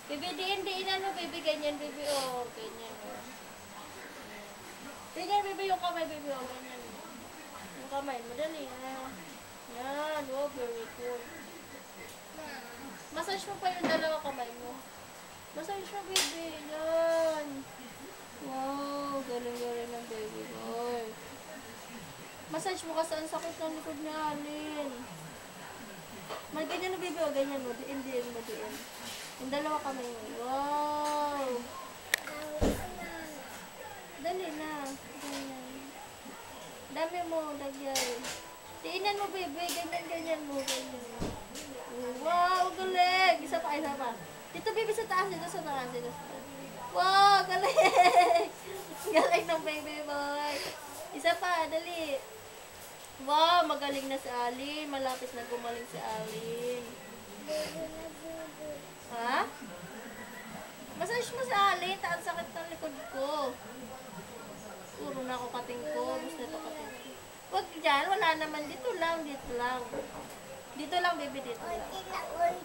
Baby, diin mo, baby. Ganyan, baby. Oh, ganyan. Oh. Ganyan, baby. Yung kamay, baby. Oh, ganyan. Yung kamay mo, dali. Yan. Oh, very good. Massage mo pa yung dalawa kamay mo. Massage mo, baby. Yan. Wow, galing-galing ng baby boy. Massage mo kasi ang sakit ng likod ni Alin. Ganyan mo, baby. O, ganyan mo. Diin mo, diin. Yung dalawa kamay mo. Wow. Dali na. Ganyan. Dami mo, lagyan. Diinan mo, baby. Ganyan mo. Ganyan. Wow, galing. Isa pa. Dito, baby, sa taas. Dito sa taas. Wow, galing. Galing ng baby boy. Isa pa, dali. Wow, magaling na si Alin. Malapit na gumaling si Alin. Ha? Massage mo si Alin. Ang sakit ng likod ko. Puro na ako kating ko. Gusto nito kating ko. Huwag dyan. Wala naman. Dito lang. Dito lang, baby. Dito lang.